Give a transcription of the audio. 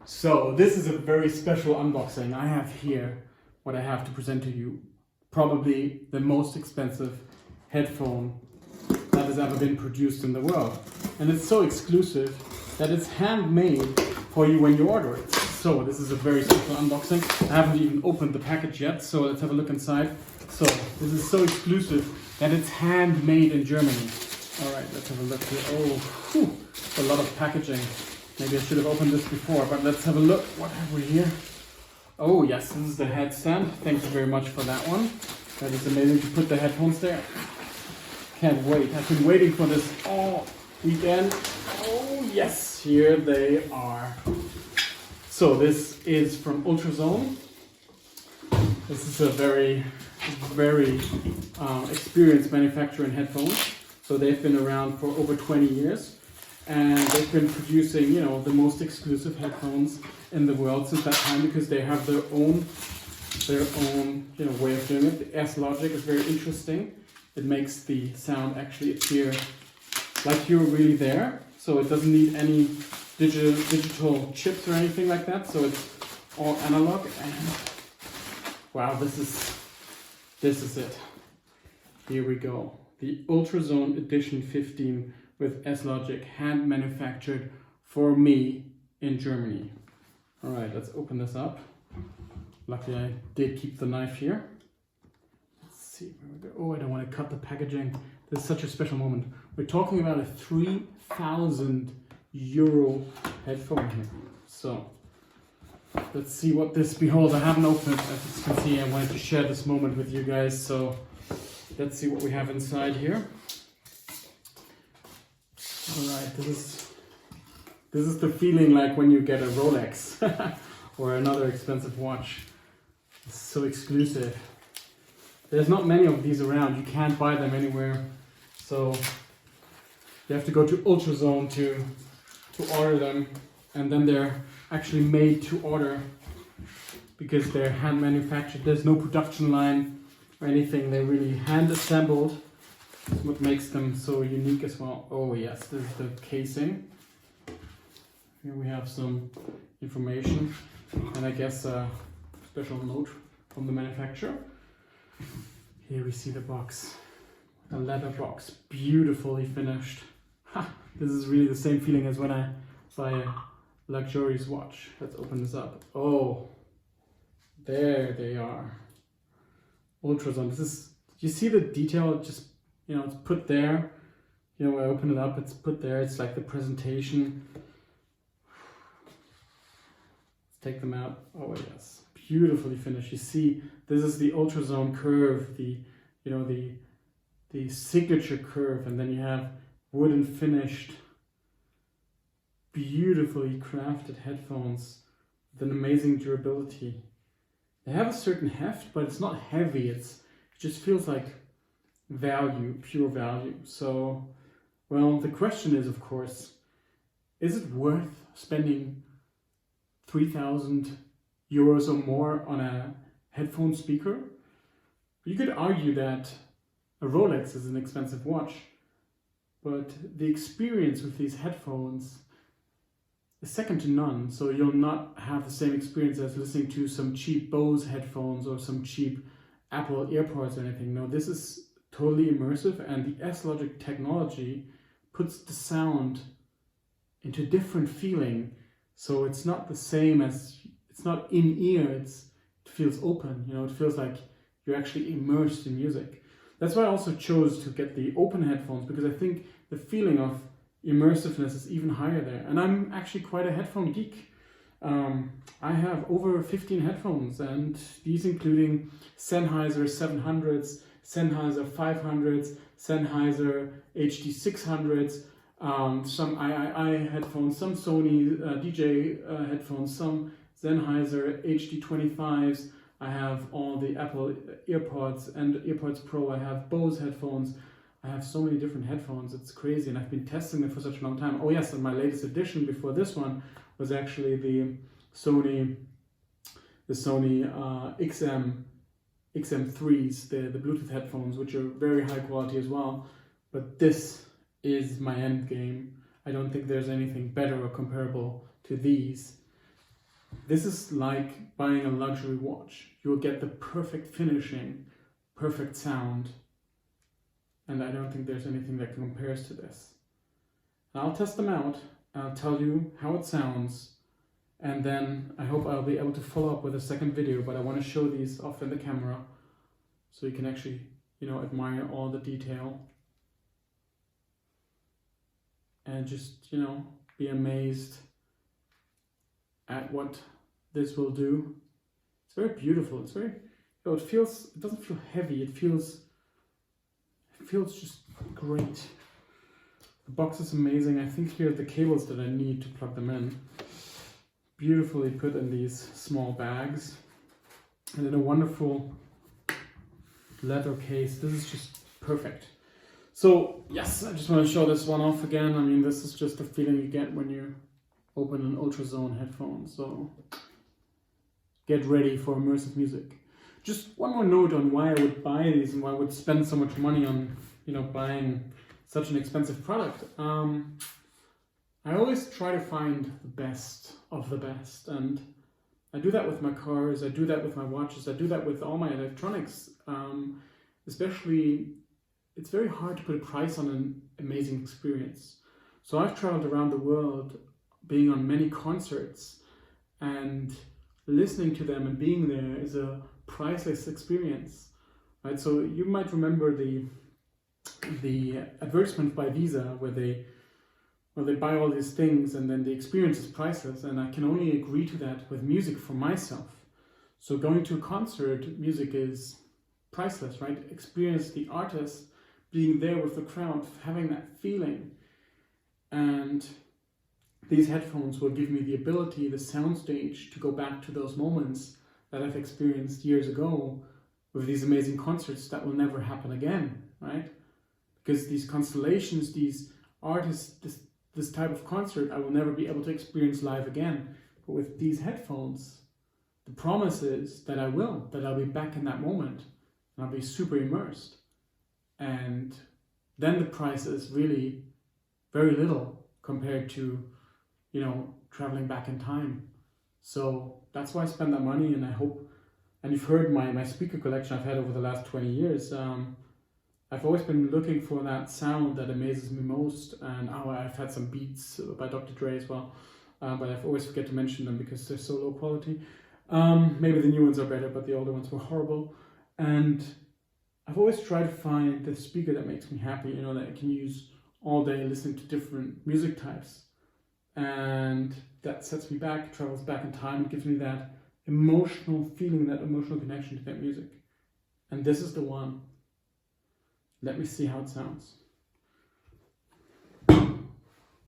So this is a very special unboxing. I have here what I have to present to you. Probably the most expensive headphone that has ever been produced in the world. And it's so exclusive that it's handmade for you when you order it. So this is a very special unboxing. I haven't even opened the package yet, so let's have a look inside. So this is so exclusive that it's handmade in Germany. All right, let's have a look here. Oh, whew, a lot of packaging. Maybe I should have opened this before, but let's have a look. What have we here? Oh yes, this is the headstand. Thank you very much for that one. That is amazing to put the headphones there. Can't wait. I've been waiting for this all weekend. Oh yes, here they are. So this is from Ultrasone. This is a very experienced manufacturer in headphones. So they've been around for over 20 years. And they've been producing, the most exclusive headphones in the world since that time, because they have their own, way of doing it. The S logic is very interesting. It makes the sound actually appear like you're really there. So it doesn't need any digital chips or anything like that. So it's all analog. And wow, this is it. Here we go. The Ultrasone Edition 15. With S-Logic, hand manufactured for me in Germany. All right, let's open this up. Luckily I did keep the knife here. Let's see where we go. Oh, I don't want to cut the packaging. This is such a special moment. We're talking about a 3,000 euro headphone here. So let's see what this beholds. I haven't opened it, as you can see. I wanted to share this moment with you guys. So let's see what we have inside here. Alright, this is the feeling like when you get a Rolex or another expensive watch. It's so exclusive. There's not many of these around. You can't buy them anywhere. So you have to go to Ultrasone to order them, and then they're actually made to order because they're hand manufactured. There's no production line or anything. They're really hand assembled. What makes them so unique as well. Oh yes, this is the casing. Here we have some information and I guess a special note from the manufacturer. Here we see the box, a leather box, beautifully finished. Ha! This is really the same feeling as when I buy a luxurious watch. Let's open this up. Oh, there they are. Ultrasone. This is, you see the detail? Just, it's put there. When I open it up, it's put there. It's like the presentation. Let's take them out. Oh yes, beautifully finished. You see, this is the Ultrasone curve, the signature curve, and then you have wooden finished, beautifully crafted headphones with an amazing durability. They have a certain heft, but it's not heavy. It just feels like value, pure value. So, well, the question is, of course, is it worth spending 3,000 euros or more on a headphone speaker? You could argue that a Rolex is an expensive watch, but the experience with these headphones is second to none. So you'll not have the same experience as listening to some cheap Bose headphones or some cheap Apple AirPods or anything. No, this is totally immersive, and the S-Logic technology puts the sound into a different feeling. So it's not the same as, it's not in ear, it feels open, it feels like you're actually immersed in music. That's why I also chose to get the open headphones, because I think the feeling of immersiveness is even higher there. And I'm actually quite a headphone geek. I have over 15 headphones, and these including Sennheiser 700s, Sennheiser 500s, Sennheiser HD 600s, some III headphones, some Sony DJ headphones, some Sennheiser HD 25s. I have all the Apple AirPods and AirPods Pro. I have Bose headphones. I have so many different headphones. It's crazy, and I've been testing them for such a long time. Oh yes, and my latest edition before this one was actually the Sony XM3s, the Bluetooth headphones, which are very high quality as well. But this is my end game. I don't think there's anything better or comparable to these. This is like buying a luxury watch. You'll get the perfect finishing, perfect sound, and I don't think there's anything that compares to this. I'll test them out, I'll tell you how it sounds, and then I hope I'll be able to follow up with a second video, but I want to show these off in the camera so you can actually, admire all the detail and just, be amazed at what this will do. It's very beautiful. It's very, it doesn't feel heavy. It feels just great. The box is amazing. I think here are the cables that I need to plug them in. Beautifully put in these small bags. And in a wonderful leather case. This is just perfect. So yes, I just want to show this one off again. I mean, this is just the feeling you get when you open an Ultrasone headphone. So get ready for immersive music. Just one more note on why I would buy these and why I would spend so much money on, buying such an expensive product. I always try to find the best of the best, and I do that with my cars, I do that with my watches, I do that with all my electronics. Especially, it's very hard to put a price on an amazing experience. So I've traveled around the world, being on many concerts, and listening to them and being there is a priceless experience, right? So you might remember the advertisement by Visa where they buy all these things and then the experience is priceless, and I can only agree to that with music for myself. So going to a concert, music is priceless, right? Experience the artist, being there with the crowd, having that feeling. And these headphones will give me the ability, the soundstage, to go back to those moments that I've experienced years ago with these amazing concerts that will never happen again, right? Because these constellations, these artists, this type of concert, I will never be able to experience live again. But with these headphones, the promise is that I'll be back in that moment and I'll be super immersed. And then the price is really very little compared to, traveling back in time. So that's why I spend that money, and I hope, and you've heard my speaker collection I've had over the last 20 years. I've always been looking for that sound that amazes me most, and I've had some beats by Dr. Dre as well, but I always forget to mention them because they're so low quality. Maybe the new ones are better, but the older ones were horrible. And I've always tried to find the speaker that makes me happy, that I can use all day listening to different music types. And that sets me back, travels back in time, and gives me that emotional feeling, that emotional connection to that music. And this is the one. Let me see how it sounds.